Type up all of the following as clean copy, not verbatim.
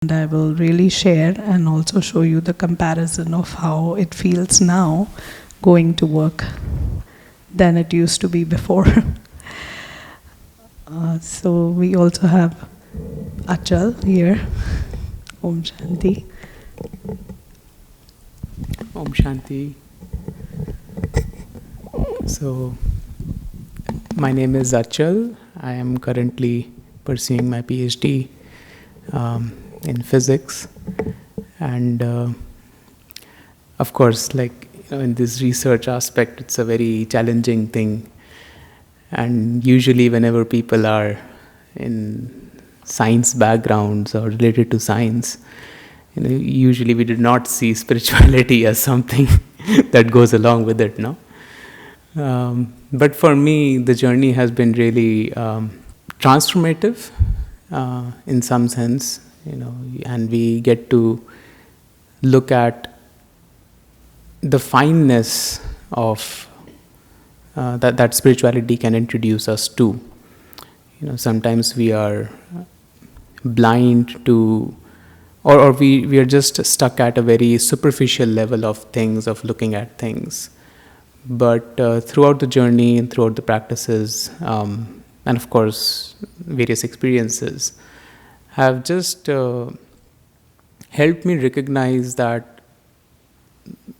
And I will really share and also show you the comparison of how it feels now going to work than it used to be before. So we also have Achal here. Om Shanti. Om Shanti. So, my name is Achal. I am currently pursuing my PhD in physics, and of course, in this research aspect, it's a very challenging thing. And usually, whenever people are in science backgrounds or related to science, usually we do not see spirituality as something that goes along with it, no? But for me, the journey has been really transformative in some sense, and we get to look at the fineness of that spirituality can introduce us to. Sometimes we are blind to, or we are just stuck at a very superficial level of things, of looking at things. But throughout the journey and throughout the practices, and of course various experiences, have just helped me recognize that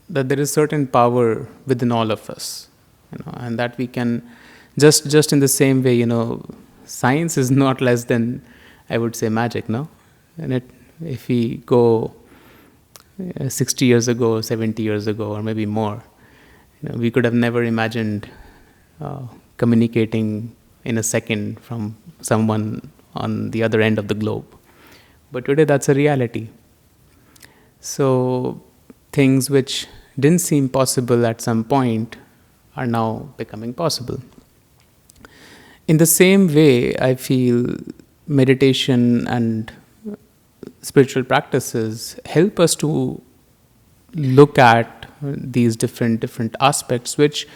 there is certain power within all of us, and that we can just in the same way, science is not less than, I would say, magic, no? And if we go 60 years ago, 70 years ago, or maybe more, we could have never imagined communicating in a second from someone on the other end of the globe. But today that's a reality. So things which didn't seem possible at some point are now becoming possible. In the same way, I feel meditation and spiritual practices help us to look at these different aspects, which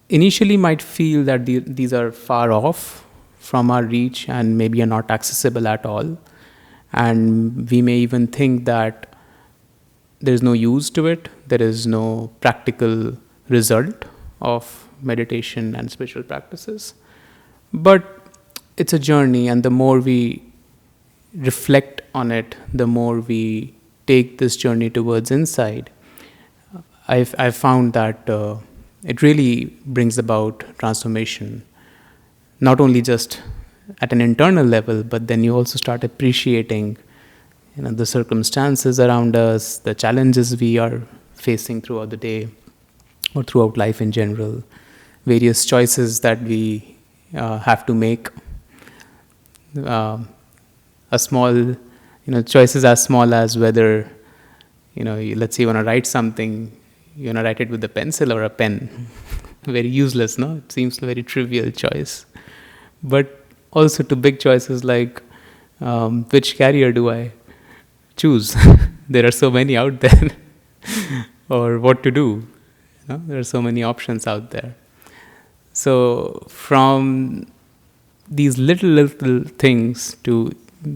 initially might feel that these are far off from our reach and maybe are not accessible at all. And we may even think that there is no use to it, there is no practical result of meditation and spiritual practices. But it's a journey, and the more we reflect on it, the more we take this journey towards inside, I've found that it really brings about transformation, not only just at an internal level, but then you also start appreciating the circumstances around us, the challenges we are facing throughout the day or throughout life in general, various choices that we have to make, a small, choices as small as whether, let's say you want to write something, you want to write it with a pencil or a pen. Very useless, no? It seems a very trivial choice. But also to big choices like which career do I choose? There are so many out there. Or what to do. There are so many options out there. So from these little things to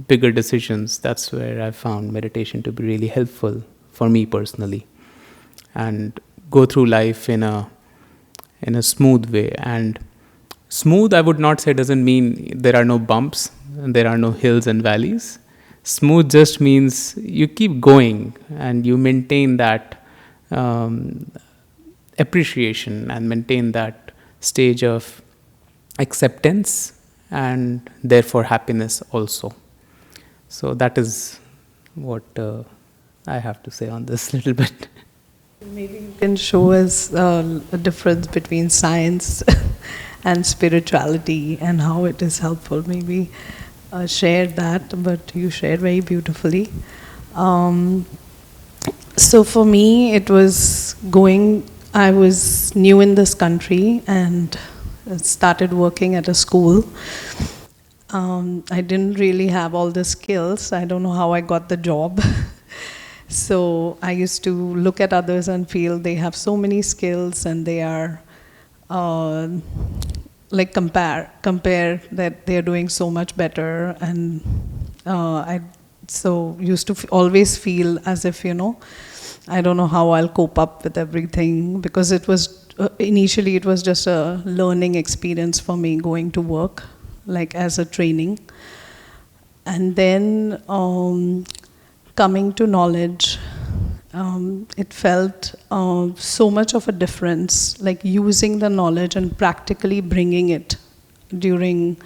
bigger decisions, that's where I found meditation to be really helpful for me personally, and go through life in a smooth way. And smooth, I would not say, doesn't mean there are no bumps and there are no hills and valleys. Smooth just means you keep going and you maintain that appreciation and maintain that stage of acceptance and therefore happiness also. So that is what I have to say on this little bit. Maybe you can show us a difference between science and spirituality and how it is helpful. Maybe share that, but you shared very beautifully. So for me, it was I was new in this country and started working at a school. I didn't really have all the skills. I don't know how I got the job. So I used to look at others and feel they have so many skills and they are compare that they're doing so much better, and I So used to always feel as if, I don't know how I'll cope up with everything, because it was, initially it was just a learning experience for me going to work, like as a training. And then coming to knowledge, it felt so much of a difference, like using the knowledge and practically bringing it during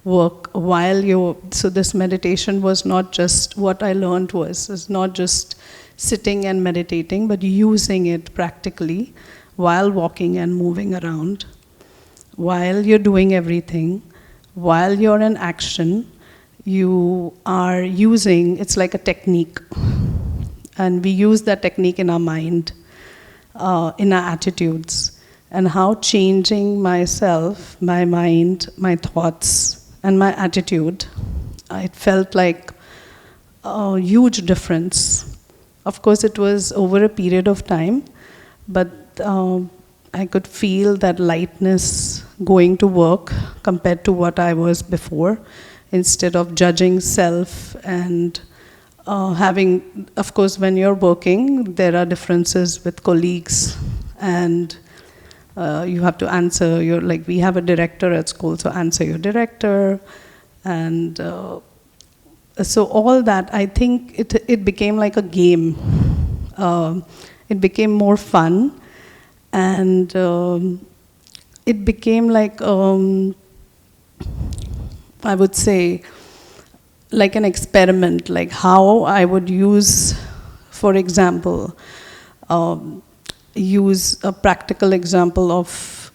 work so this meditation was not just, what I learned was not just sitting and meditating, but using it practically while walking and moving around, while you're doing everything, while you're in action, you are using, it's like a technique. And we use that technique in our mind, in our attitudes, and how changing myself, my mind, my thoughts, and my attitude, it felt like a huge difference. Of course, it was over a period of time, but I could feel that lightness going to work compared to what I was before, instead of judging self and having, of course, when you're working, there are differences with colleagues, and you have to answer like we have a director at school, so answer your director, and so all that, I think it became like a game. It became more fun, and it became like, I would say, like an experiment, like how I would use, for example, use a practical example of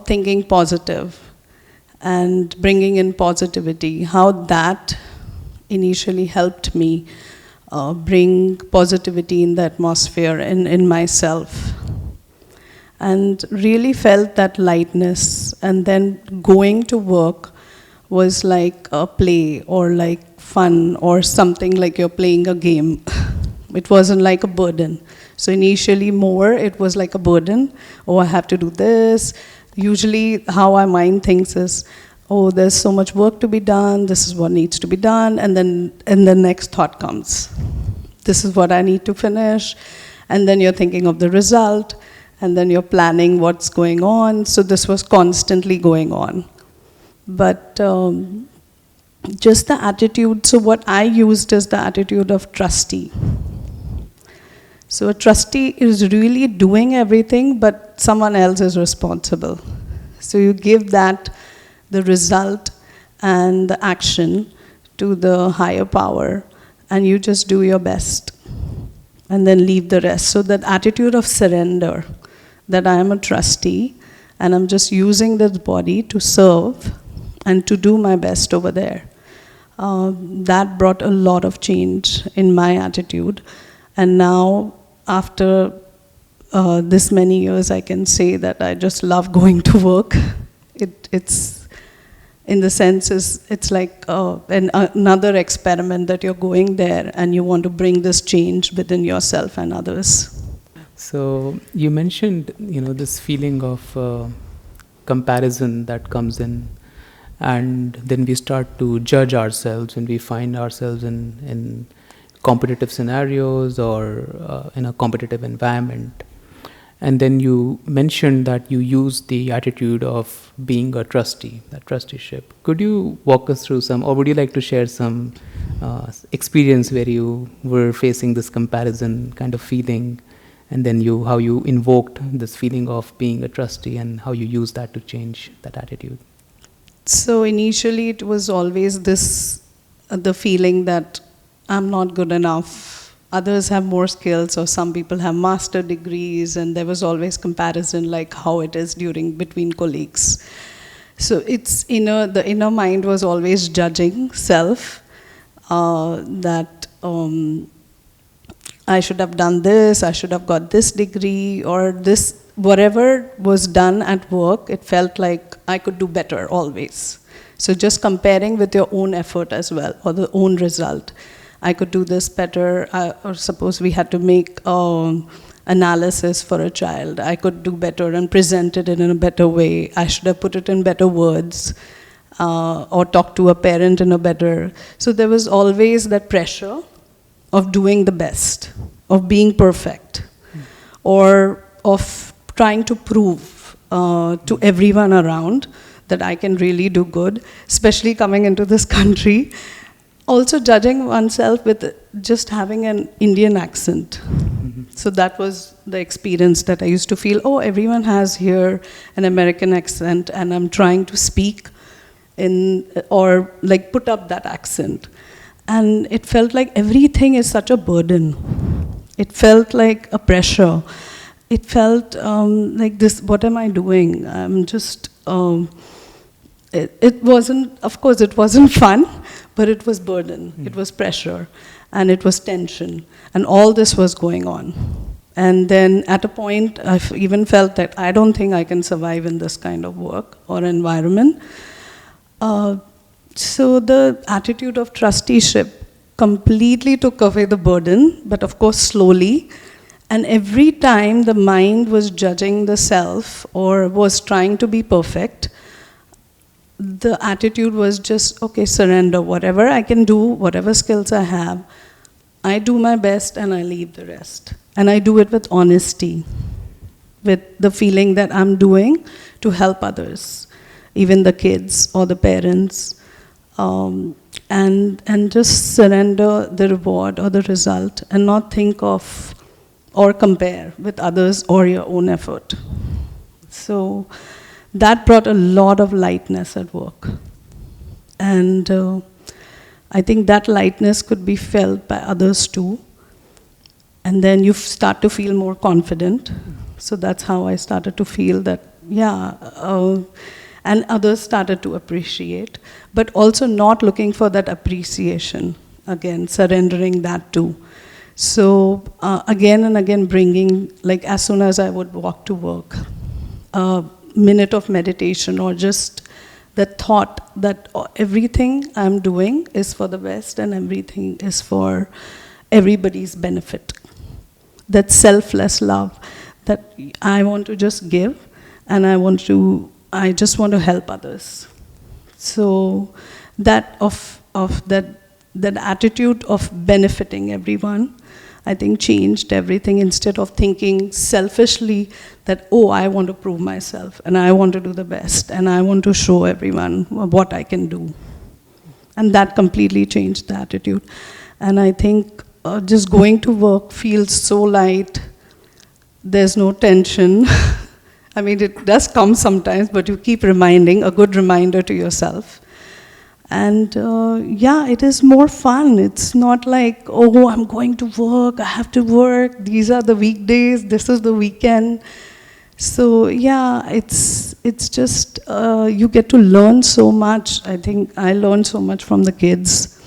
thinking positive and bringing in positivity, how that initially helped me bring positivity in the atmosphere in myself, and really felt that lightness. And then going to work was like a play or like fun or something, like you're playing a game. It wasn't like a burden. So initially more it was like a burden. Oh, I have to do this. Usually how our mind thinks is, oh, there's so much work to be done, this is what needs to be done, and then the next thought comes. This is what I need to finish, and then you're thinking of the result, and then you're planning what's going on. So this was constantly going on. But just the attitude, so what I used is the attitude of trustee. So a trustee is really doing everything, but someone else is responsible. So you give that, the result and the action, to the higher power, and you just do your best, and then leave the rest. So that attitude of surrender, that I am a trustee, and I'm just using this body to serve and to do my best over there. That brought a lot of change in my attitude. And now, after this many years, I can say that I just love going to work. It's, in the sense, it's like another experiment, that you're going there and you want to bring this change within yourself and others. So you mentioned, this feeling of comparison that comes in, and then we start to judge ourselves when we find ourselves in competitive scenarios or in a competitive environment. And then you mentioned that you use the attitude of being a trustee, that trusteeship. Could you walk us through some, or would you like to share some experience where you were facing this comparison kind of feeling, and then how you invoked this feeling of being a trustee and how you used that to change that attitude? So initially it was always this, the feeling that I'm not good enough. Others have more skills, or some people have master degrees, and there was always comparison, like how it is between colleagues. So the inner mind was always judging self, that I should have done this, I should have got this degree, or this, whatever was done at work, it felt like I could do better always. So just comparing with your own effort as well, or the own result. I could do this better, or suppose we had to make analysis for a child. I could do better and present it in a better way. I should have put it in better words. or talk to a parent in a better. So there was always that pressure of doing the best, of being perfect, or of trying to prove to everyone around that I can really do good, especially coming into this country. Also judging oneself with just having an Indian accent. So that was the experience that I used to feel, oh, everyone has here an American accent, and I'm trying to speak in, or like put up that accent. And it felt like everything is such a burden. It felt like a pressure. It felt like this, what am I doing? I'm just, it wasn't, of course it wasn't fun, but it was burden, it was pressure, and it was tension. And all this was going on. And then at a point, I even felt that I don't think I can survive in this kind of work or environment. So the attitude of trusteeship completely took away the burden, but of course slowly. And every time the mind was judging the self or was trying to be perfect, the attitude was just, okay, surrender, whatever I can do, whatever skills I have, I do my best and I leave the rest. And I do it with honesty, with the feeling that I'm doing to help others, even the kids or the parents, and just surrender the reward or the result and not think of or compare with others or your own effort. So that brought a lot of lightness at work. And I think that lightness could be felt by others too. And then you start to feel more confident. So that's how I started to feel that, yeah, and others started to appreciate, but also not looking for that appreciation. Again, surrendering that too. So again and again bringing, like as soon as I would walk to work, a minute of meditation or just the thought that everything I'm doing is for the best and everything is for everybody's benefit. That selfless love, that I want to just give and I just want to help others. So that that attitude of benefiting everyone, I think changed everything. Instead of thinking selfishly that, oh, I want to prove myself and I want to do the best and I want to show everyone what I can do. And that completely changed the attitude. And I think just going to work feels so light. There's no tension. I mean, it does come sometimes, but you keep reminding, a good reminder to yourself. And yeah, it is more fun. It's not like, oh, I'm going to work, I have to work, these are the weekdays, this is the weekend. So yeah, it's just, you get to learn so much. I think I learned so much from the kids.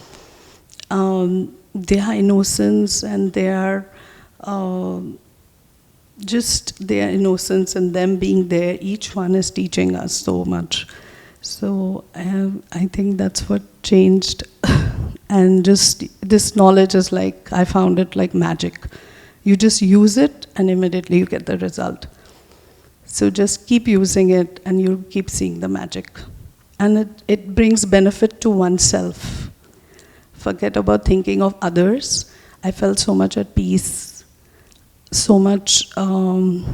Their innocence and their innocence and them being there, each one is teaching us so much. So I think that's what changed. And just this knowledge is like, I found it like magic. You just use it and immediately you get the result. So just keep using it and you keep seeing the magic. And it brings benefit to oneself. Forget about thinking of others. I felt so much at peace, so much love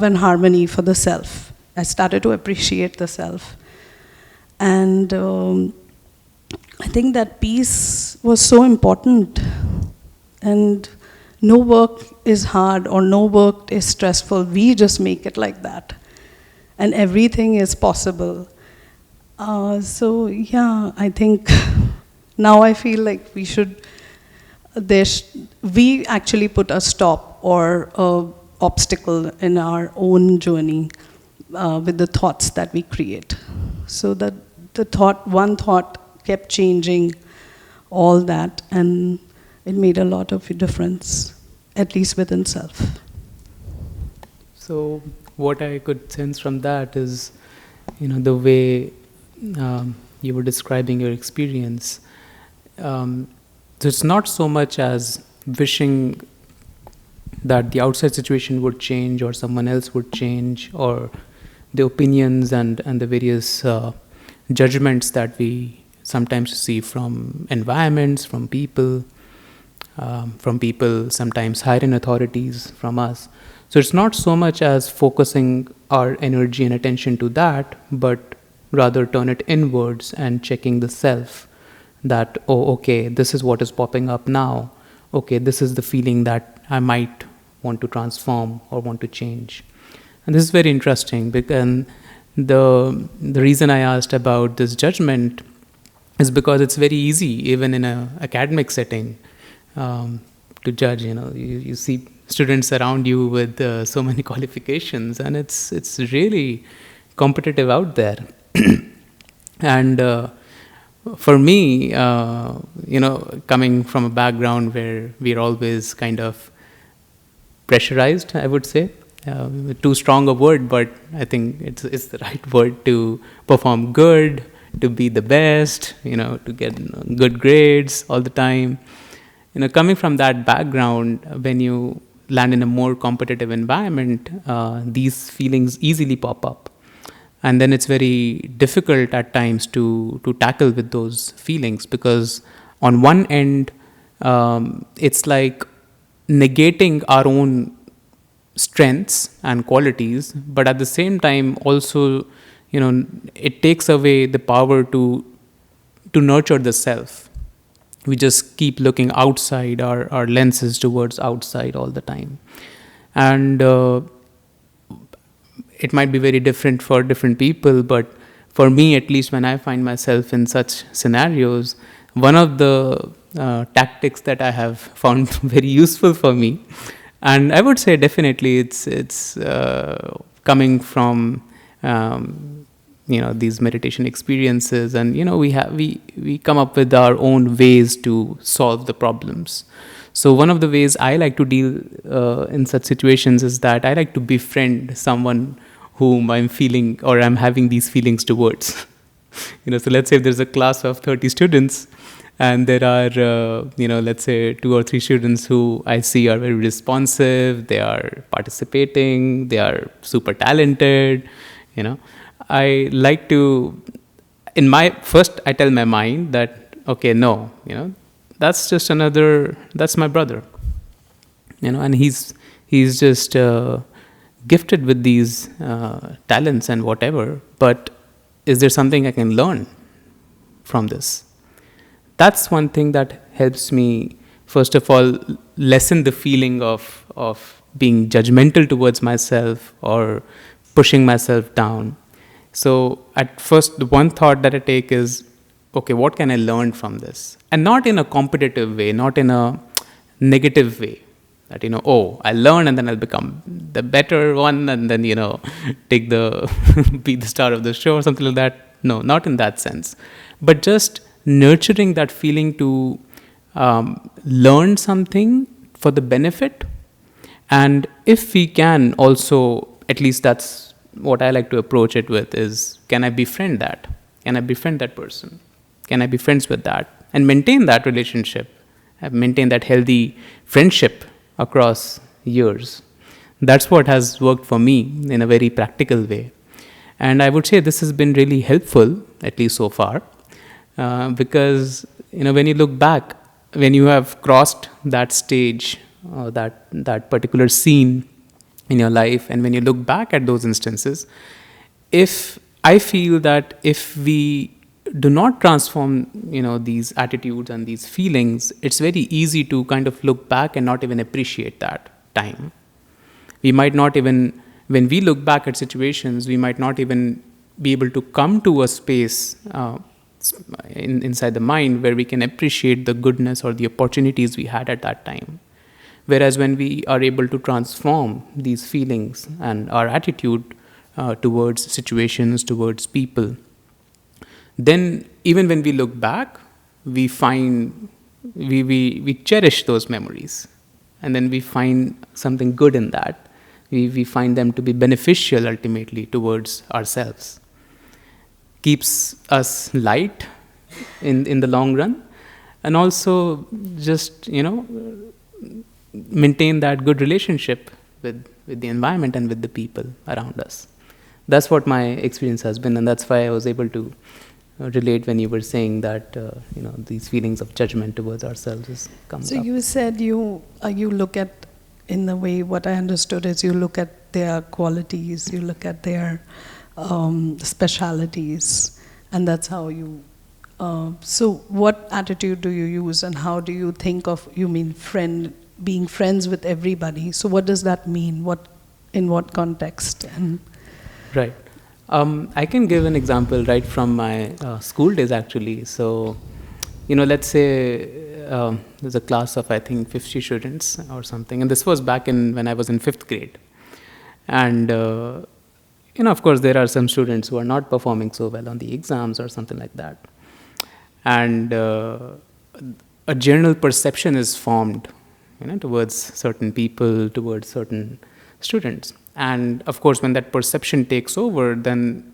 and harmony for the self. I started to appreciate the self. And I think that peace was so important. And no work is hard or no work is stressful. We just make it like that. And everything is possible. So yeah, I think now I feel like we actually put a stop or an obstacle in our own journey with the thoughts that we create. So that one thought kept changing all that, and it made a lot of difference, at least within self. So what I could sense from that is, the way you were describing your experience. So it's not so much as wishing that the outside situation would change or someone else would change or the opinions and the various judgments that we sometimes receive from environments, from people sometimes higher in authorities, from us. So it's not so much as focusing our energy and attention to that, but rather turn it inwards and checking the self, that, oh, okay, this is what is popping up now. Okay, this is the feeling that I might want to transform or want to change. And this is very interesting, because the reason I asked about this judgment is because it's very easy, even in an academic setting, to judge. You see students around you with so many qualifications, and it's really competitive out there. And for me, coming from a background where we're always kind of pressurized, I would say, too strong a word, but I think it's the right word, to perform good, to be the best, to get good grades all the time. Coming from that background, when you land in a more competitive environment, these feelings easily pop up. And then it's very difficult at times to tackle with those feelings, because on one end, it's like negating our own strengths and qualities, but at the same time also, it takes away the power to nurture the self. We just keep looking outside, our lenses towards outside all the time. And it might be very different for different people, but for me, at least, when I find myself in such scenarios, one of the tactics that I have found very useful for me, and I would say definitely it's coming from these meditation experiences, and we come up with our own ways to solve the problems. So one of the ways I like to deal in such situations is that I like to befriend someone whom I'm feeling, or I'm having these feelings towards. So let's say if there's a class of 30 students, and there are let's say 2 or 3 students who I see are very responsive, they are participating, they are super talented. I like to, I tell my mind that, okay, no, that's just that's my brother, and he's just gifted with these talents and whatever, but is there something I can learn from this? That's one thing that helps me, first of all, lessen the feeling of being judgmental towards myself or pushing myself down. So at first, the one thought that I take is, okay, what can I learn from this? And not in a competitive way, not in a negative way, that, I learn and then I'll become the better one, and then, take be the star of the show or something like that. No, not in that sense. But just nurturing that feeling to learn something for the benefit. And if we can also, at least that's what I like to approach it with, is, can I befriend that? Can I befriend that person? Can I be friends with that? And maintain that relationship, maintain that healthy friendship across years. That's what has worked for me in a very practical way. And I would say this has been really helpful, at least so far, because, when you look back, when you have crossed that stage, that particular scene in your life, and when you look back at those instances, I feel that if we do not transform, these attitudes and these feelings, it's very easy to kind of look back and not even appreciate that time. We might not even, when we look back at situations, we might not even be able to come to a space inside the mind where we can appreciate the goodness or the opportunities we had at that time. Whereas when we are able to transform these feelings and our attitude towards situations, towards people, then even when we look back, we find, we cherish those memories. And then we find something good in that. We find them to be beneficial ultimately towards ourselves. Keeps us light in the long run. And also just, maintain that good relationship with the environment and with the people around us. that's what my experience has been, and that's why I was able to relate when you were saying that these feelings of judgment towards ourselves comes up. So you said you look at, in the way what I understood is you look at their qualities, you look at their specialities, and that's how you. So what attitude do you use, and how do you think of? You mean being friends with everybody? So what does that mean? In what context? And right. I can give an example right from my school days, actually. So, let's say there's a class of, I think, 50 students or something. And this was back when I was in 5th grade. And, of course, there are some students who are not performing so well on the exams or something like that. And a general perception is formed, towards certain people, towards certain students. And of course, when that perception takes over, then,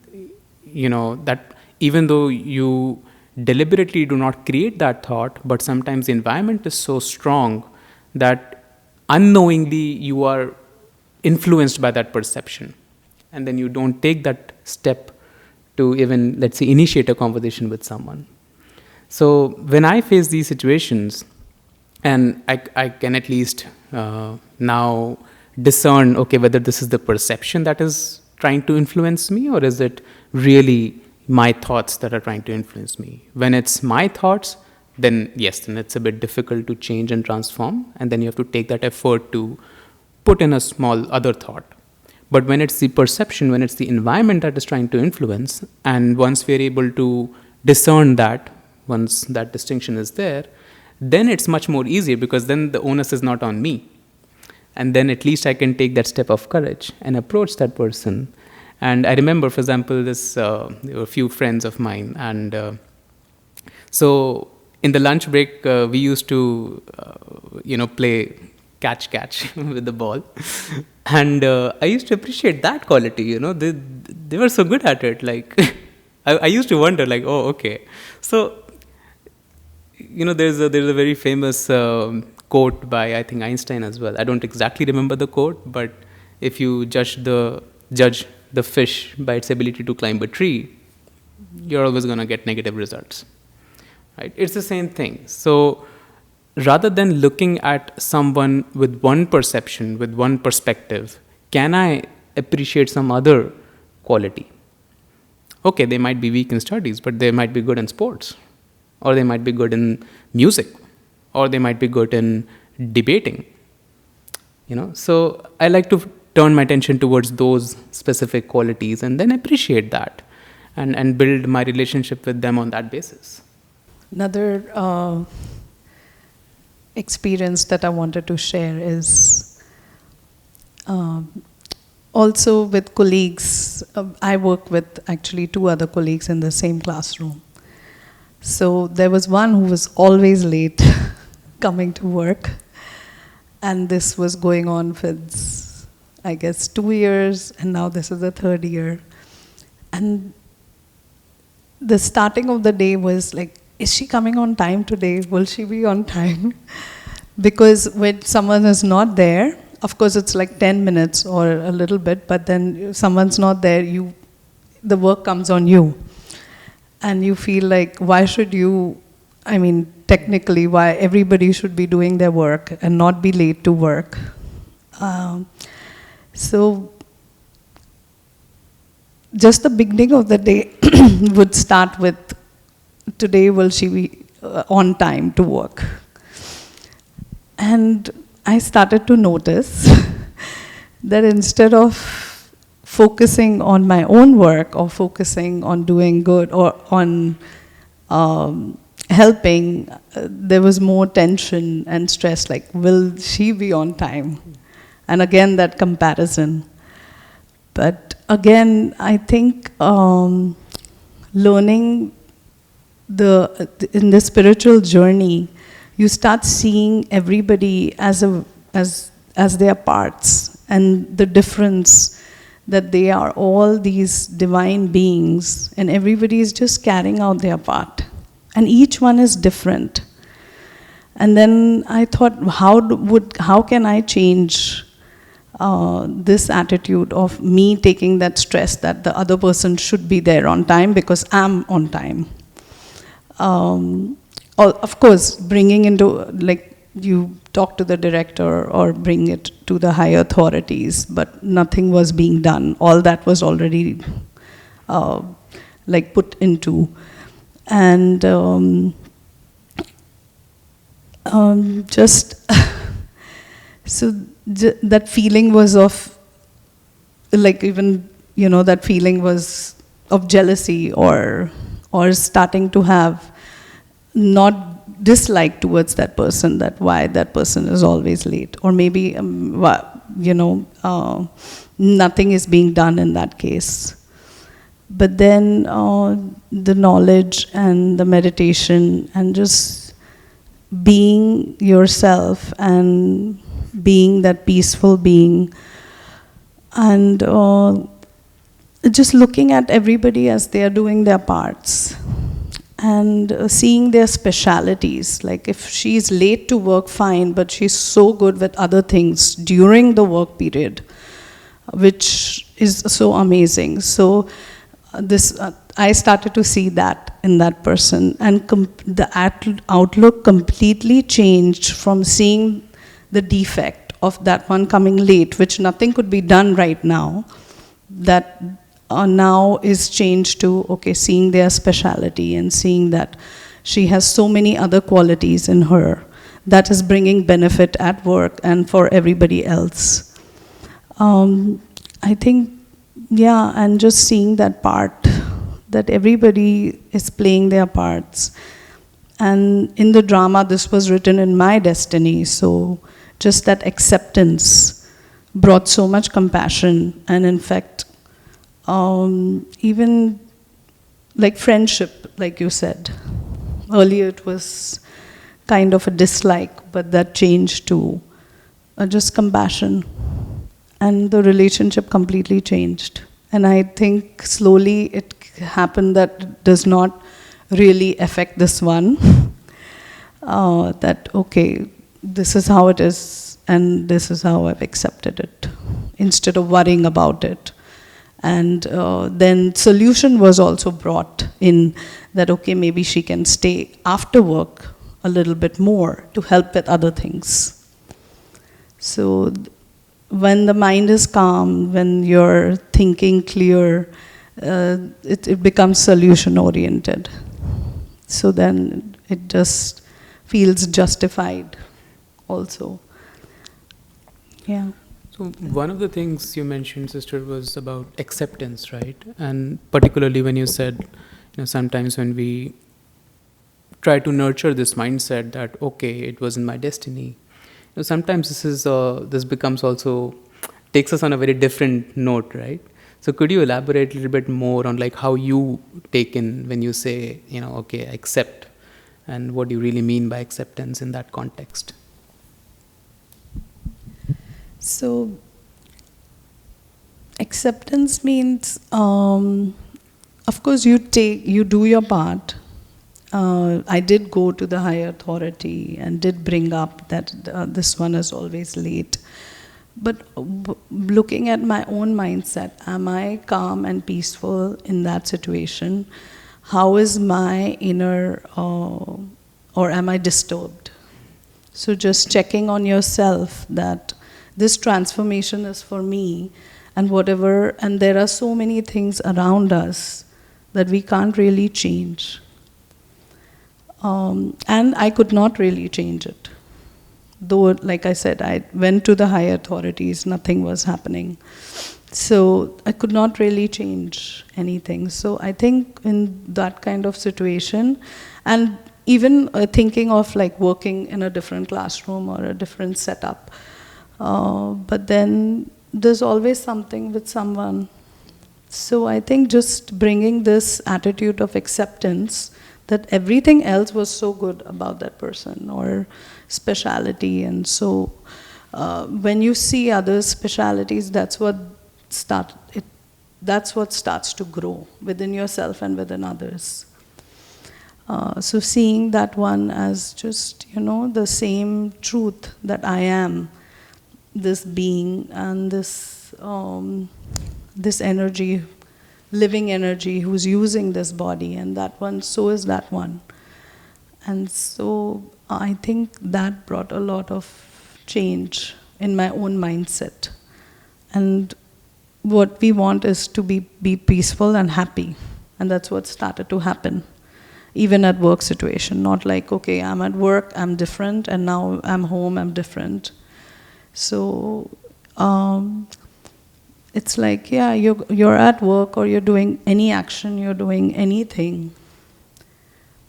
that even though you deliberately do not create that thought, but sometimes the environment is so strong that unknowingly you are influenced by that perception. And then you don't take that step to even, let's say, initiate a conversation with someone. So when I face these situations, and I can at least now discern, okay, whether this is the perception that is trying to influence me, or is it really my thoughts that are trying to influence me? When it's my thoughts, then yes, then it's a bit difficult to change and transform, and then you have to take that effort to put in a small other thought. But when it's the perception, when it's the environment that is trying to influence, and once we're able to discern that, once that distinction is there, then it's much more easier, because then the onus is not on me. And then at least I can take that step of courage and approach that person. And I remember, for example, there were a few friends of mine. And so in the lunch break, we used to, play catch with the ball. And I used to appreciate that quality, they were so good at it. Like, I used to wonder, like, oh, okay. So, there's a very famous quote by, I think, Einstein as well. I don't exactly remember the quote, but if you judge the fish by its ability to climb a tree, you're always going to get negative results. Right? It's the same thing. So rather than looking at someone with one perception, with one perspective, can I appreciate some other quality? Okay, they might be weak in studies, but they might be good in sports, or they might be good in music, or they might be good in debating. So I like to turn my attention towards those specific qualities and then appreciate that and build my relationship with them on that basis. Another experience that I wanted to share is also with colleagues. I work with actually 2 other colleagues in the same classroom. So there was one who was always late coming to work, and this was going on for, I guess, 2 years, and now this is the 3rd year. And the starting of the day was like, is she coming on time today? Will she be on time? Because when someone is not there, of course it's like 10 minutes or a little bit, but then if someone's not there, the work comes on you. And you feel like, why should you, technically, why everybody should be doing their work and not be late to work. So just the beginning of the day would start with, today will she be on time to work? And I started to notice that instead of focusing on my own work or focusing on doing good or on helping, there was more tension and stress, like, will she be on time? And again, that comparison. But again, I think learning in the spiritual journey, you start seeing everybody as their parts, and the difference that they are all these divine beings, and everybody is just carrying out their part. And each one is different. And then I thought, how can I change this attitude of me taking that stress that the other person should be there on time because I'm on time. Of course, bringing into, like, you talk to the director or bring it to the higher authorities, but nothing was being done. All that was already like put into. And just, so that feeling was of, like, even, you know, that feeling was of jealousy or starting to have not dislike towards that person, that why that person is always late, or maybe you know, nothing is being done in that case. But then the knowledge and the meditation and just being yourself and being that peaceful being, and just looking at everybody as they are doing their parts, and seeing their specialities. Like, if she's late to work, fine, but she's so good with other things during the work period, which is so amazing. So this I started to see that in that person, and the outlook completely changed from seeing the defect of that one coming late, which nothing could be done right now, that now is changed to, okay, seeing their speciality and seeing that she has so many other qualities in her that is bringing benefit at work and for everybody else. I think, yeah, and just seeing that part, that everybody is playing their parts. And in the drama, this was written in my destiny, so just that acceptance brought so much compassion, and in fact, even like friendship, like you said. Earlier it was kind of a dislike, but that changed to just compassion. And the relationship completely changed. And I think slowly it happened that it does not really affect this one. That, okay, this is how it is, and this is how I've accepted it, instead of worrying about it. And then solution was also brought in, that, okay, maybe she can stay after work a little bit more to help with other things. So when the mind is calm, when you're thinking clear, it becomes solution oriented. So then it just feels justified also. Yeah. So one of the things you mentioned, sister, was about acceptance, right? And particularly when you said, you know, sometimes when we try to nurture this mindset that, okay, it wasn't my destiny, you know, sometimes this becomes also, takes us on a very different note, right? So could you elaborate a little bit more on, like, how you take in when you say, you know, okay, accept, and what do you really mean by acceptance in that context? So, acceptance means, of course, you do your part. I did go to the higher authority and did bring up that this one is always late. But looking at my own mindset, am I calm and peaceful in that situation? How is my inner, or am I disturbed? So just checking on yourself that this transformation is for me, and whatever, and there are so many things around us that we can't really change. And I could not really change it. Though, like I said, I went to the higher authorities, nothing was happening. So I could not really change anything. So I think in that kind of situation, and even thinking of like working in a different classroom or a different setup, but then there's always something with someone. So I think just bringing this attitude of acceptance that everything else was so good about that person or speciality, and so when you see others' specialities, that's what starts to grow within yourself and within others. So seeing that one as just, the same truth that I am, this being and this energy, living energy, who's using this body, and that one, so is that one. And so I think that brought a lot of change in my own mindset. And what we want is to be peaceful and happy. And that's what started to happen, even at work situation. Not like, okay, I'm at work, I'm different, and now I'm home, I'm different. So it's like, yeah, you're at work, or you're doing any action, you're doing anything.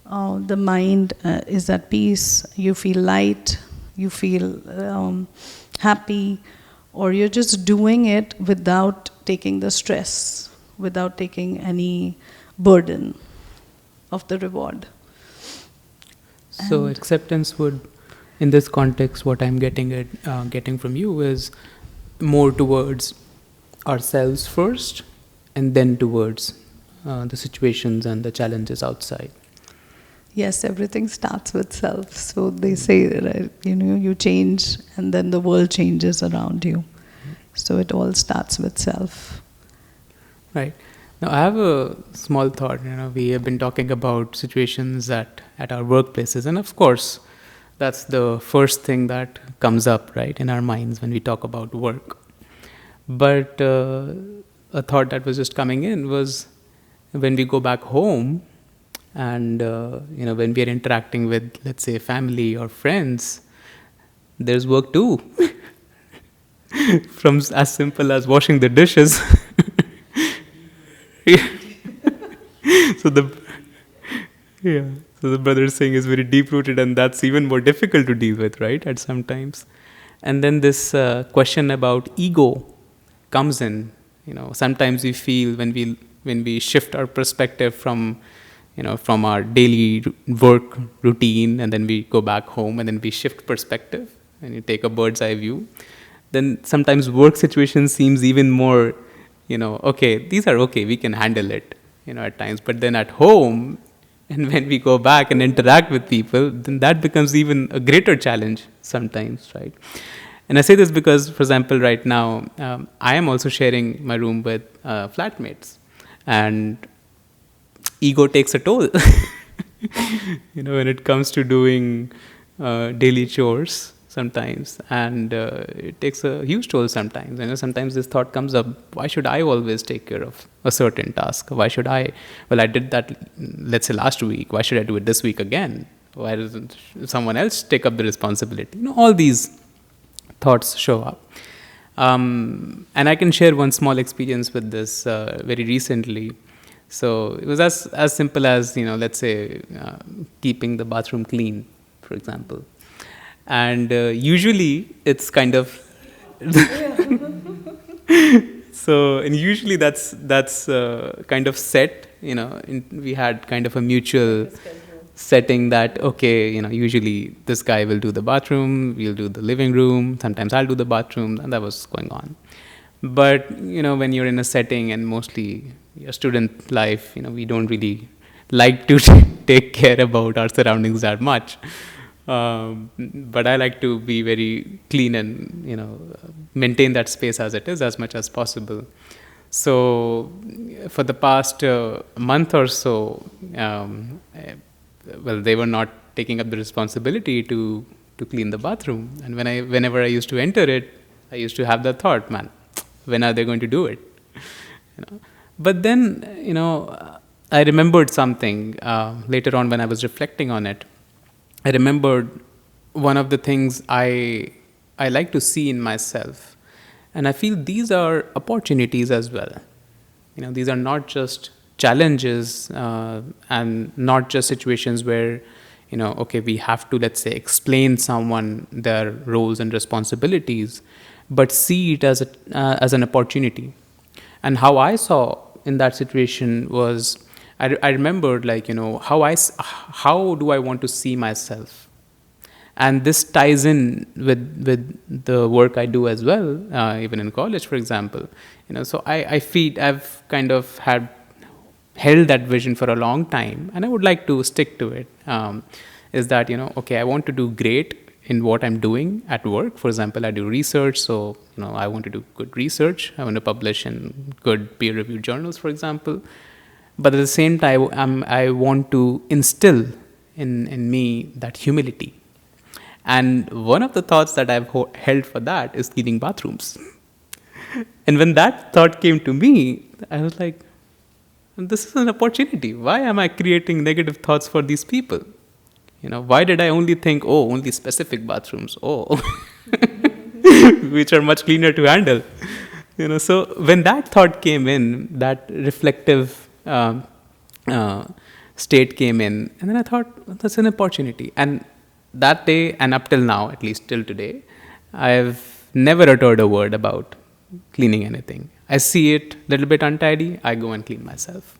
The mind is at peace, you feel light, you feel happy, or you're just doing it without taking the stress, without taking any burden of the reward. So acceptance would, in this context, what I'm getting from you is more towards ourselves first, and then towards the situations and the challenges outside. Yes, everything starts with self. So they say, right, you change, and then the world changes around you. So it all starts with self. Right. Now, I have a small thought. We have been talking about situations at our workplaces, and of course, that's the first thing that comes up, right, in our minds when we talk about work. But a thought that was just coming in was when we go back home, and when we are interacting with, let's say, family or friends, there's work too. From as simple as washing the dishes. So the brother is saying is very deep rooted, and that's even more difficult to deal with, right, at some times. And then this question about ego comes in. Sometimes we feel when we shift our perspective from our daily work routine, and then we go back home, and then we shift perspective and you take a bird's eye view, then sometimes work situation seems even more, okay, these are okay, we can handle it, at times. But then at home, and when we go back and interact with people, then that becomes even a greater challenge sometimes, right? And I say this because, for example, right now, I am also sharing my room with flatmates, and ego takes a toll. When it comes to doing daily chores sometimes, and it takes a huge toll sometimes. Sometimes this thought comes up: why should I always take care of a certain task? Why should I? Well, I did that, let's say, last week. Why should I do it this week again? Why doesn't someone else take up the responsibility? All these thoughts show up. And I can share one small experience with this very recently. So it was as simple as, let's say, keeping the bathroom clean, for example. And usually it's kind of and usually that's kind of set. We had kind of a mutual setting that, okay, usually this guy will do the bathroom, we'll do the living room, sometimes I'll do the bathroom, and that was going on. But when you're in a setting, and mostly your student life, we don't really like to take care about our surroundings that much. But I like to be very clean and maintain that space as it is as much as possible. So for the past month or so, they were not taking up the responsibility to clean the bathroom. And whenever I used to enter it, I used to have that thought, man, when are they going to do it? But then, I remembered something later on when I was reflecting on it. I remembered one of the things I like to see in myself. And I feel these are opportunities as well. These are not just challenges and not just situations where, okay, we have to, let's say, explain someone their roles and responsibilities, but see it as an opportunity. And how I saw in that situation was, I remembered, how do I want to see myself? And this ties in with the work I do as well, even in college, for example. So I've kind of held that vision for a long time, and I would like to stick to it. Is that, okay, I want to do great in what I'm doing at work. For example, I do research, so I want to do good research. I want to publish in good peer-reviewed journals, for example. But at the same time, I want to instill in me that humility. And one of the thoughts that I've held for that is cleaning bathrooms. And when that thought came to me, I was like, this is an opportunity. Why am I creating negative thoughts for these people? Why did I only think, only specific bathrooms, which are much cleaner to handle? So when that thought came in, that reflective state came in, and then I thought, that's an opportunity. And that day, and up till now, at least till today, I've never uttered a word about cleaning anything. I see it a little bit untidy, I go and clean myself.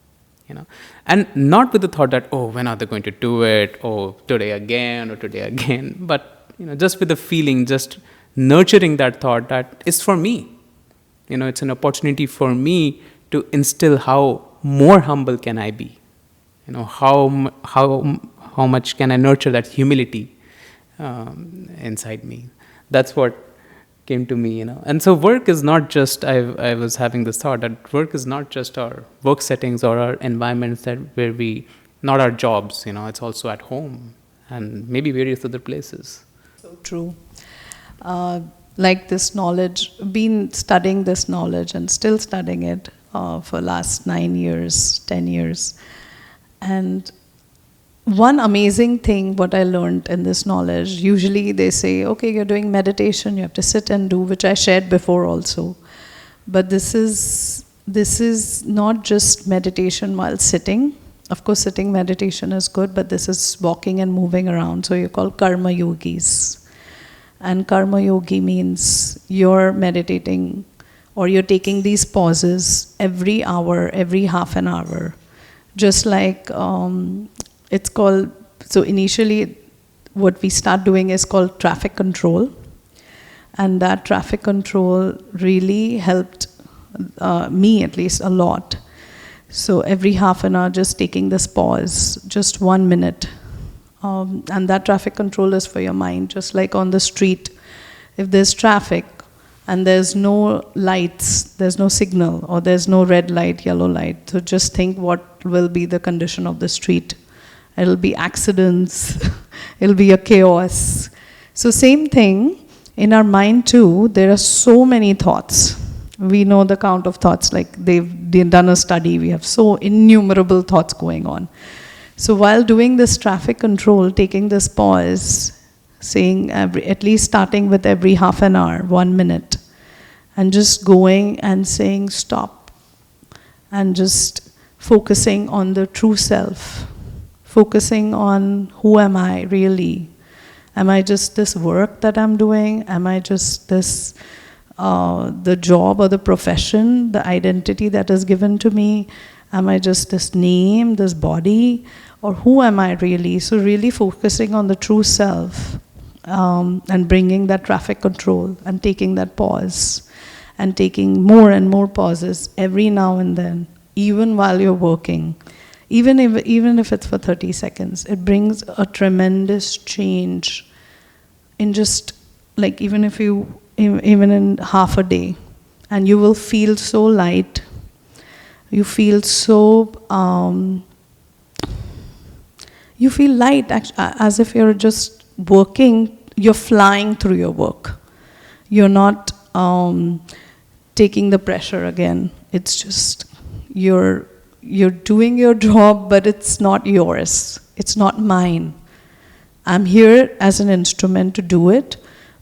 And not with the thought that, when are they going to do it? Today again. But, just with the feeling, just nurturing that thought that it's for me. It's an opportunity for me to instill how more humble can I be. How much can I nurture that humility inside me. That's what came to me, And so work is not just, I was having this thought that work is not just our work settings or our environments where we, not our jobs, it's also at home and maybe various other places. So true. Like this knowledge, been studying this knowledge and still studying it for last 9 years, 10 years. And one amazing thing, what I learned in this knowledge, usually they say, okay, you're doing meditation, you have to sit and do, which I shared before also. But this is not just meditation while sitting. Of course, sitting meditation is good, but this is walking and moving around. So you're called karma yogis. And karma yogi means you're meditating or you're taking these pauses every hour, every half an hour. Just like it's called, so initially what we start doing is called traffic control. And that traffic control really helped me at least a lot. So every half an hour just taking this pause, just 1 minute. And that traffic control is for your mind, just like on the street. If there's traffic and there's no lights, there's no signal, or there's no red light, yellow light, so just think what will be the condition of the street. It'll be accidents, it'll be a chaos. So same thing, in our mind too, there are so many thoughts. We know the count of thoughts, like they've done a study, we have so innumerable thoughts going on. So while doing this traffic control, taking this pause, saying at least starting with every half an hour, 1 minute, and just going and saying stop, and just focusing on the true self, focusing on who am I really? Am I just this work that I'm doing? Am I just this, the job or the profession, the identity that is given to me? Am I just this name, this body? Or who am I really? So really focusing on the true self and bringing that traffic control and taking that pause and taking more and more pauses every now and then, even while you're working. Even if it's for 30 seconds, it brings a tremendous change in just, like even in half a day. And you will feel so light. You feel so, you feel light, as if you're just working, you're flying through your work. You're not taking the pressure again. It's just, you're doing your job, but it's not yours. It's not mine. I'm here as an instrument to do it,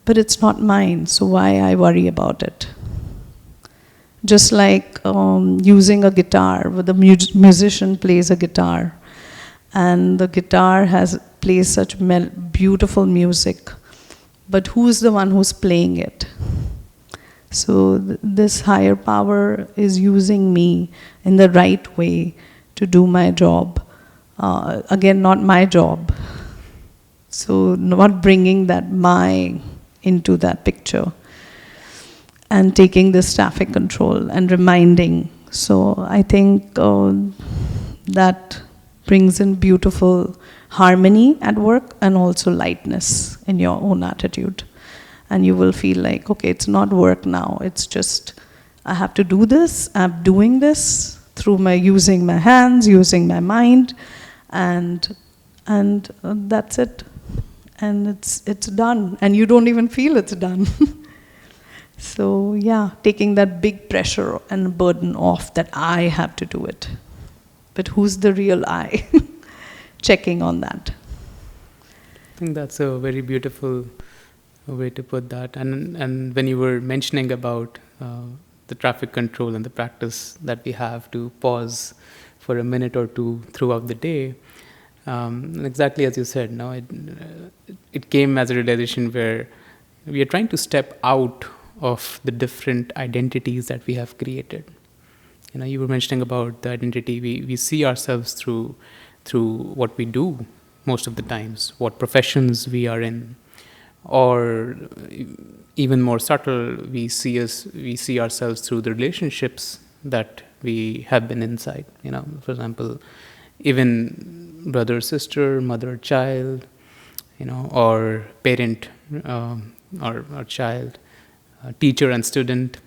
but it's not mine, so why I worry about it? Just like using a guitar, where the musician plays a guitar, and the guitar plays such beautiful music, but who's the one who's playing it? So this higher power is using me in the right way to do my job. Again, not my job. So not bringing that my into that picture. And taking this traffic control and reminding. So I think that brings in beautiful harmony at work and also lightness in your own attitude. And you will feel like, okay, it's not work now, it's just, I have to do this, I'm doing this through using my hands, using my mind, and that's it. And it's done, and you don't even feel it's done. So yeah, taking that big pressure and burden off that I have to do it. But who's the real I? Checking on that. I think that's a very beautiful way to put that. And when you were mentioning about the traffic control and the practice that we have to pause for a minute or two throughout the day, exactly as you said, no, it came as a realization where we are trying to step out of the different identities that we have created. You know, you were mentioning about the identity we see ourselves through what we do most of the times, what professions we are in, or even more subtle, we see ourselves through the relationships that we have been inside. You know, for example, even brother, sister, mother, child, you know, or parent or child, teacher and student.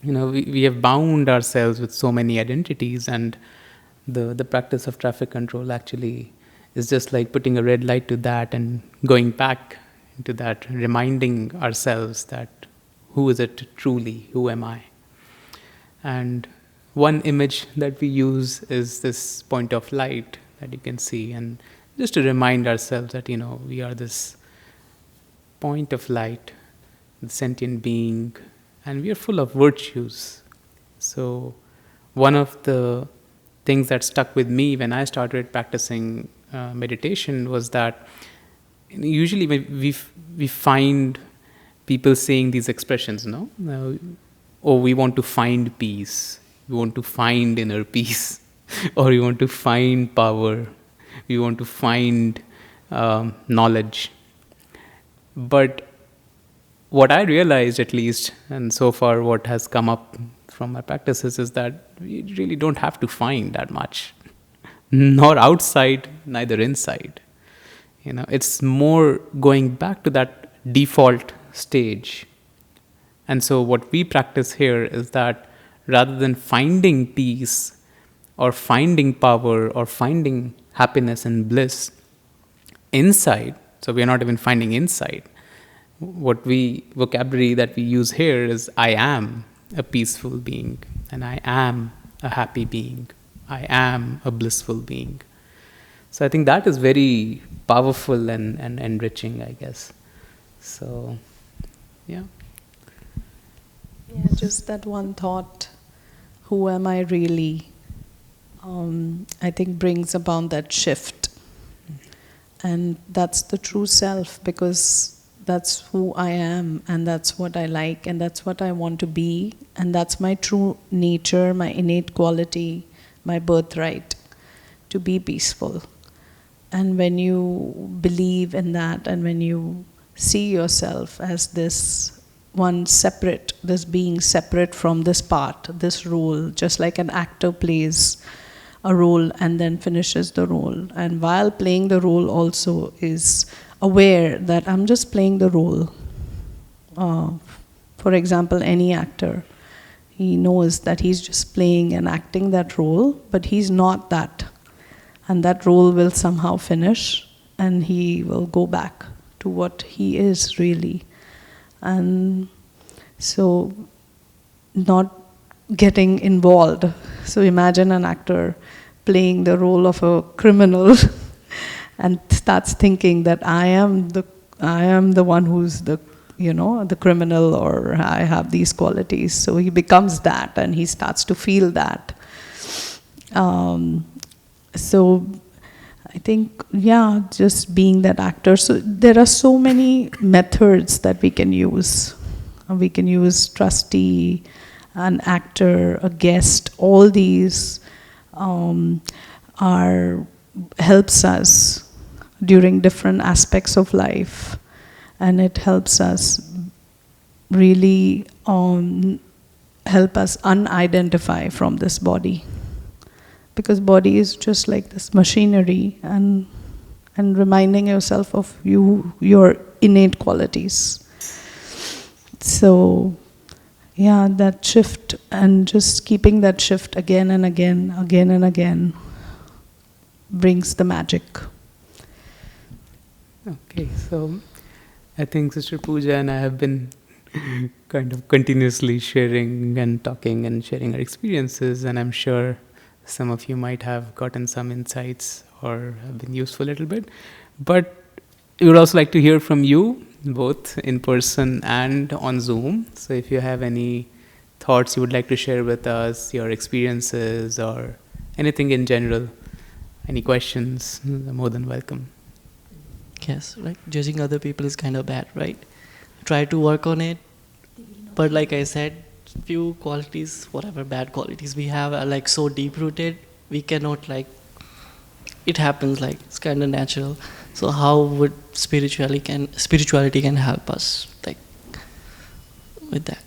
You know, we have bound ourselves with so many identities, and the practice of traffic control actually is just like putting a red light to that and going back into that, reminding ourselves that who is it truly, who am I? And one image that we use is this point of light that you can see, and just to remind ourselves that, you know, we are this point of light, the sentient being, and we are full of virtues. So one of the things that stuck with me when I started practicing meditation was that usually we find people saying these expressions, no? Oh, we want to find peace, we want to find inner peace, or we want to find power, we want to find knowledge. But what I realized, at least, and so far what has come up from my practices, is that we really don't have to find that much, nor outside, neither inside. You know, it's more going back to that default stage. And so what we practice here is that rather than finding peace or finding power or finding happiness and bliss inside, so we are not even finding inside. Vocabulary that we use here is I am a peaceful being, and I am a happy being, I am a blissful being. So I think that is very powerful and enriching, I guess. So, yeah. Yeah, just that one thought, who am I really, I think brings about that shift. And that's the true self, because that's who I am, and that's what I like, and that's what I want to be, and that's my true nature, my innate quality, my birthright, to be peaceful. And when you believe in that, and when you see yourself as this one separate, this being separate from this part, this role, just like an actor plays a role and then finishes the role, and while playing the role also is aware that I'm just playing the role. For example, any actor, he knows that he's just playing and acting that role, but he's not that. And that role will somehow finish, and he will go back to what he is really. And so, not getting involved. So imagine an actor playing the role of a criminal and starts thinking that I am the one who's the criminal, or I have these qualities. So he becomes that, and he starts to feel that. So I think, yeah, just being that actor. So there are so many methods that we can use. We can use trustee, an actor, a guest. All these helps us during different aspects of life, and it helps us really help us unidentify from this body. Because body is just like this machinery, and and reminding yourself of your innate qualities. So, yeah, that shift, and just keeping that shift again and again, again and again, brings the magic. Okay, so I think Sister Pooja and I have been kind of continuously sharing and talking and sharing our experiences, and I'm sure some of you might have gotten some insights or have been useful a little bit. But we would also like to hear from you, both in person and on Zoom. So if you have any thoughts you would like to share with us, your experiences or anything in general, any questions, more than welcome. Yes, like judging other people is kind of bad, right? Try to work on it, but like I said, few qualities, whatever bad qualities we have, are like so deep rooted. We cannot like. It happens, like it's kind of natural. So how would spirituality can help us like with that?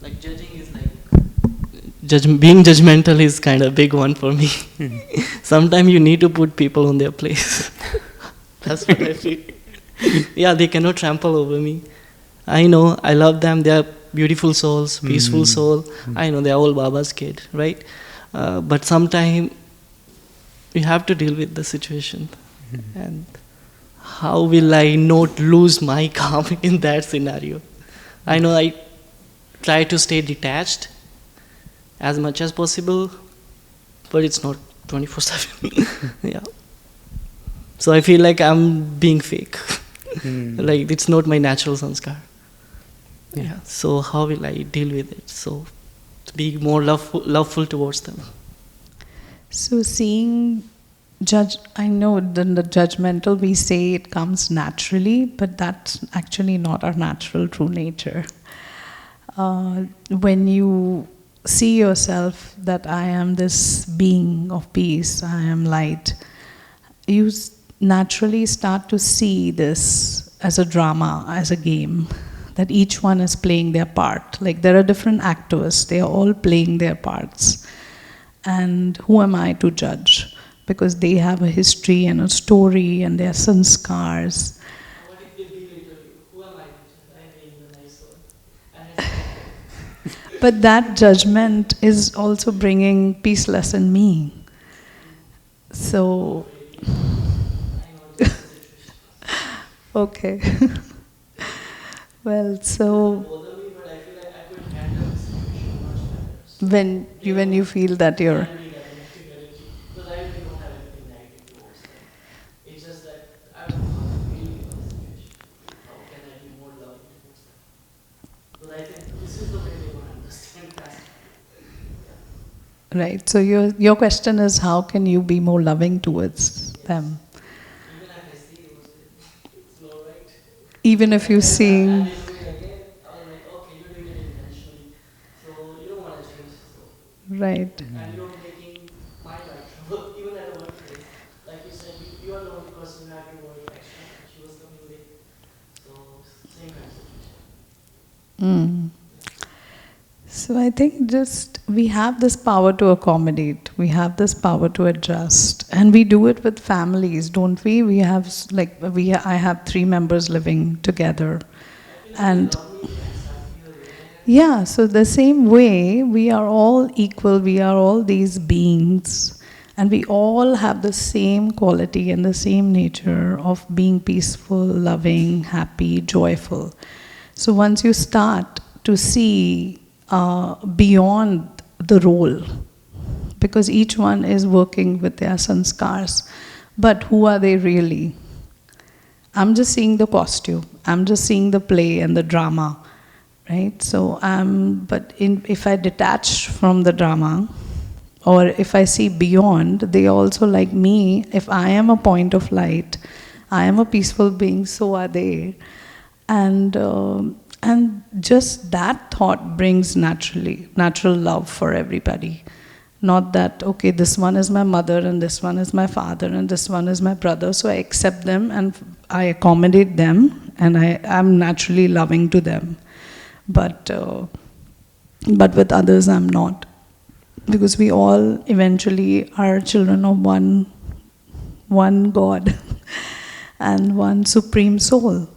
Like judging is like being judgmental is kind of a big one for me. Sometimes you need to put people on their place. That's what I feel. Yeah, they cannot trample over me. I know, I love them, they are beautiful souls, peaceful soul. I know they are all Baba's kid, right? But sometimes you have to deal with the situation. And how will I not lose my calm in that scenario? I know I try to stay detached as much as possible, but it's not 24/7. Yeah. So I feel like I'm being fake. Like it's not my natural sanskar. Yeah. So how will I deal with it? So to be more loveful towards them. So I know the judgmental, we say it comes naturally, but that's actually not our natural true nature. When you see yourself that I am this being of peace, I am light, you naturally start to see this as a drama, as a game, that each one is playing their part. Like there are different actors, they are all playing their parts. And who am I to judge? Because they have a history and a story and their sanskars. What if they belittle you? Who am I to judge? I being the nice one. But that judgment is also bringing peaceless in me. So, okay. Well, so when you feel that you're right. So your question is, how can you be more loving towards them? Even if you see. Right. And you're making my life trouble, even at a workplace. Like you said, you are the only person who had to work extra. She was coming late. So, same kind of situation. So I think just we have this power to accommodate, we have this power to adjust, and we do it with families, don't we? We have I have 3 members living together, and yeah, so the same way we are all equal, we are all these beings, and we all have the same quality and the same nature of being peaceful, loving, happy, joyful. So once you start to see beyond the role, because each one is working with their sanskars, but who are they really? I'm just seeing the costume, I'm just seeing the play and the drama, right? So if I detach from the drama, or if I see beyond, they also like me. If I am a point of light, I am a peaceful being, so are they. And just that thought brings natural love for everybody. Not that, okay, this one is my mother and this one is my father and this one is my brother, so I accept them and I accommodate them and I'm naturally loving to them. But with others I'm not. Because we all eventually are children of one one God and one supreme soul.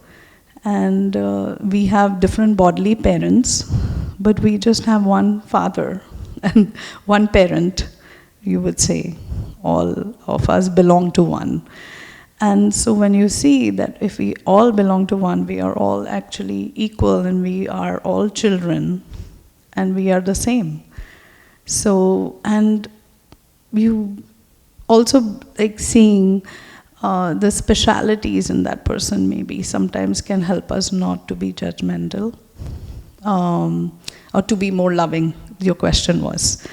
And we have different bodily parents, but we just have one father and one parent, you would say. All of us belong to one. And so when you see that if we all belong to one, we are all actually equal and we are all children and we are the same. So, and you also like seeing the specialities in that person maybe sometimes can help us not to be judgmental or to be more loving, your question was.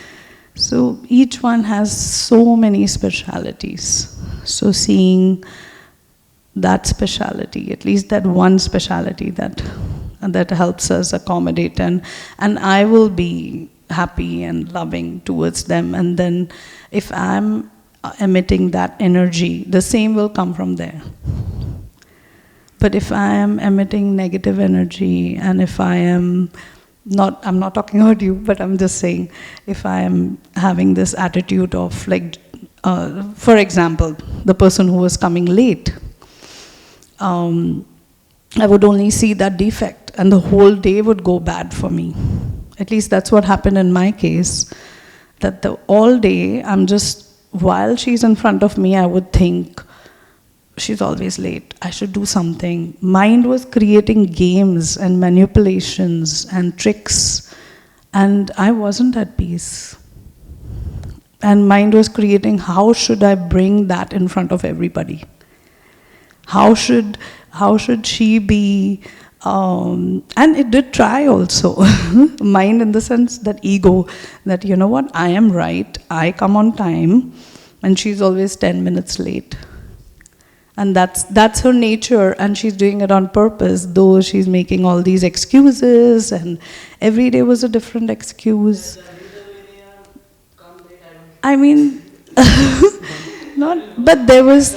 So each one has so many specialities. So seeing that speciality, at least that one speciality that helps us accommodate, and I will be happy and loving towards them. And then if I'm emitting that energy, the same will come from there. But if I am emitting negative energy, and if I am not, I'm not talking about you, but I'm just saying, if I am having this attitude of like, for example, the person who was coming late, I would only see that defect and the whole day would go bad for me. At least that's what happened in my case, that all day I'm just, while she's in front of me, I would think, she's always late, I should do something. Mind was creating games and manipulations and tricks, and I wasn't at peace. And mind was creating, how should I bring that in front of everybody? How should she be, and it did try also. Mind in the sense that ego, that you know what, I am right, I come on time, and she's always 10 minutes late. And that's her nature, and she's doing it on purpose, though she's making all these excuses, and every day was a different excuse. I mean, but there was,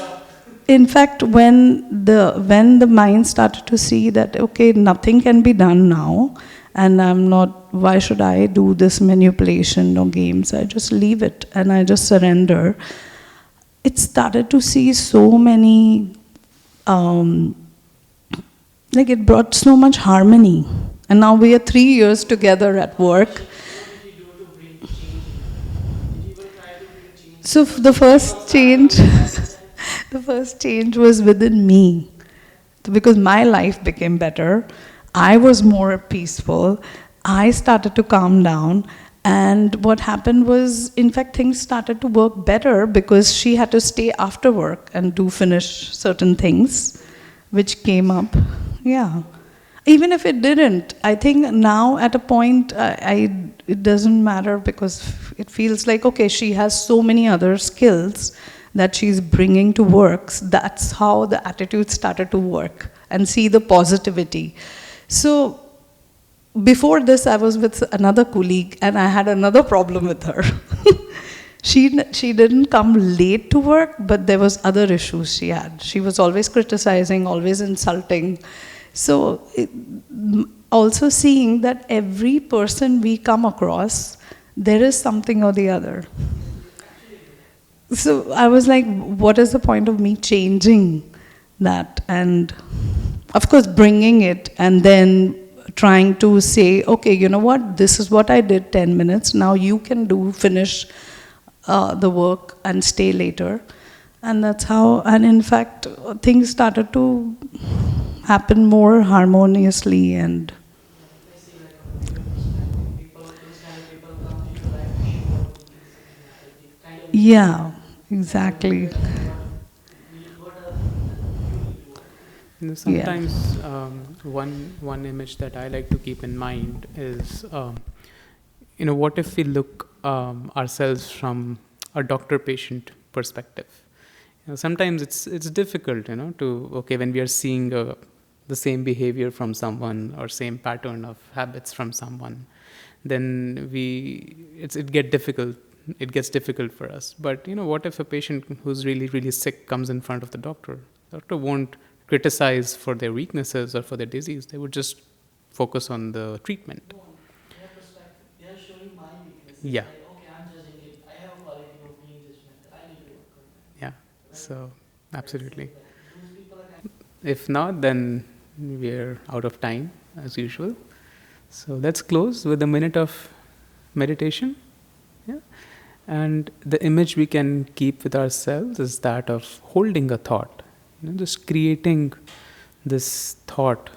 in fact, when the mind started to see that, okay, nothing can be done now, and I'm not, why should I do this manipulation or games? I just leave it, and I just surrender. It started to see so many, like it brought so much harmony. And now we are 3 years together at work. So the first change, the first change was within me, because my life became better. I was more peaceful. I started to calm down. And what happened was, in fact, things started to work better because she had to stay after work and finish certain things which came up. Yeah. Even if it didn't, I think now at a point, it doesn't matter, because it feels like, okay, she has so many other skills that she's bringing to work. That's how the attitude started to work, and see the positivity. So before this, I was with another colleague, and I had another problem with her. She didn't come late to work, but there was other issues she had. She was always criticizing, always insulting. So also seeing that every person we come across, there is something or the other. So I was like, what is the point of me changing that? And of course bringing it, and then trying to say, okay, you know what, this is what I did 10 minutes, now you can finish the work and stay later. And that's how, and in fact, things started to happen more harmoniously. And yeah, exactly. Sometimes one image that I like to keep in mind is, what if we look ourselves from a doctor-patient perspective? Sometimes it's difficult, when we are seeing the same behavior from someone or same pattern of habits from someone, then it gets difficult for us. But what if a patient who's really, really sick comes in front of the doctor? The doctor won't criticize for their weaknesses or for their disease. They would just focus on the treatment. They are showing my weaknesses. Yeah. Like, okay, I'm judging it. I have a quality of being judgmental. I need to work on that. Yeah. So, absolutely. If not, then we're out of time as usual. So, let's close with a minute of meditation. Yeah. And the image we can keep with ourselves is that of holding a thought, just creating this thought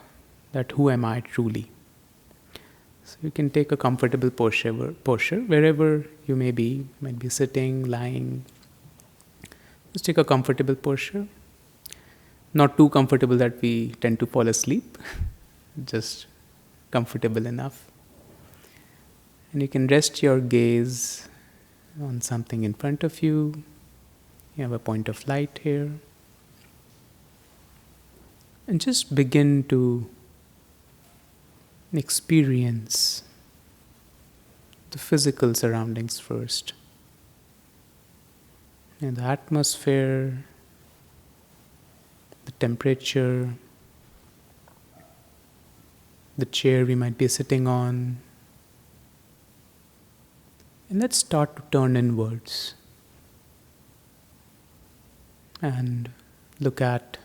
that who am I truly. So you can take a comfortable posture wherever you may be. Might be sitting, lying. Just take a comfortable posture. Not too comfortable that we tend to fall asleep. Just comfortable enough. And you can rest your gaze on something in front of you. You have a point of light here. And just begin to experience the physical surroundings first. And the atmosphere, the temperature, the chair we might be sitting on. And let's start to turn inwards and look at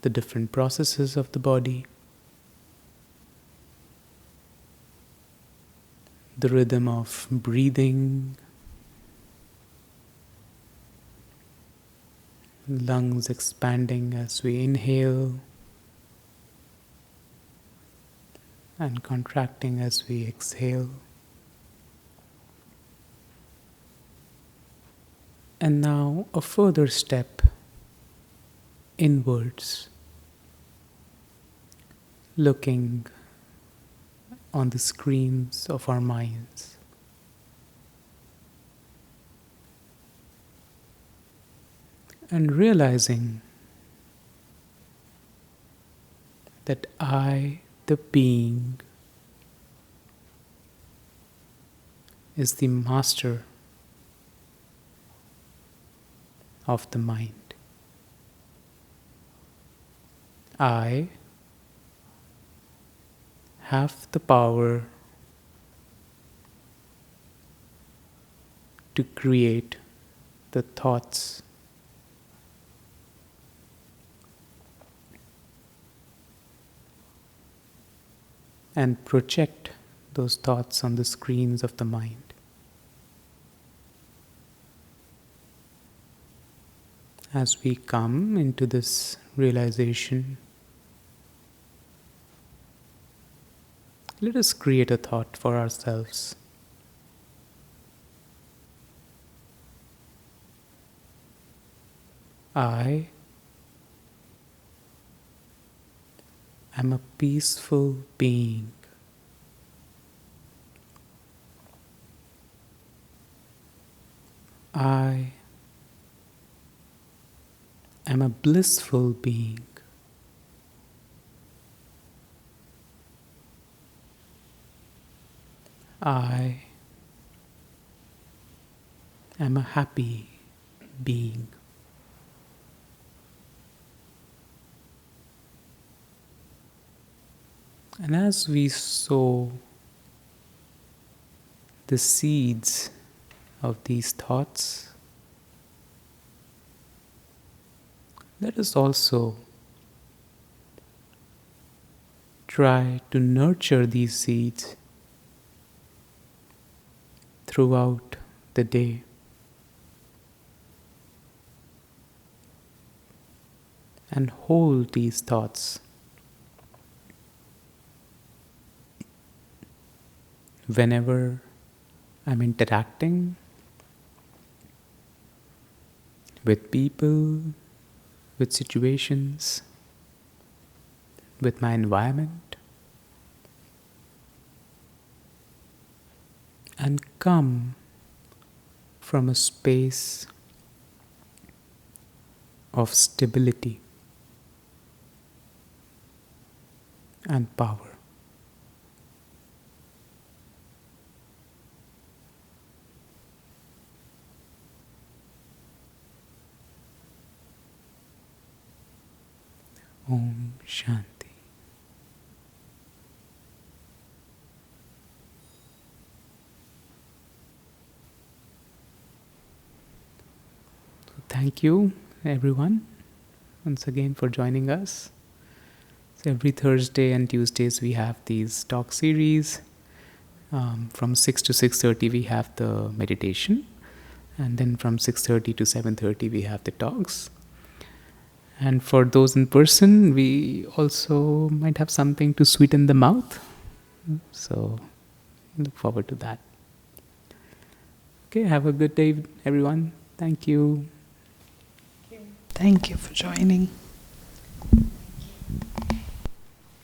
the different processes of the body, the rhythm of breathing, lungs expanding as we inhale and contracting as we exhale. And now a further step inwards, looking on the screens of our minds. And realizing that I, the being, is the master of the mind. I have the power to create the thoughts and project those thoughts on the screens of the mind. As we come into this realization, let us create a thought for ourselves. I am a peaceful being. I am a blissful being. I am a happy being. And as we sow the seeds of these thoughts, let us also try to nurture these seeds throughout the day. And hold these thoughts whenever I'm interacting with people, with situations, with my environment, and come from a space of stability and power. Om Shanti. thank you, everyone, once again for joining us. So every Thursday and Tuesdays we have these talk series. From 6 to 6:30 we have the meditation, and then from 6:30 to 7:30 we have the talks. And for those in person, we also might have something to sweeten the mouth. So look forward to that. Okay, have a good day, everyone. Thank you. Thank you for joining.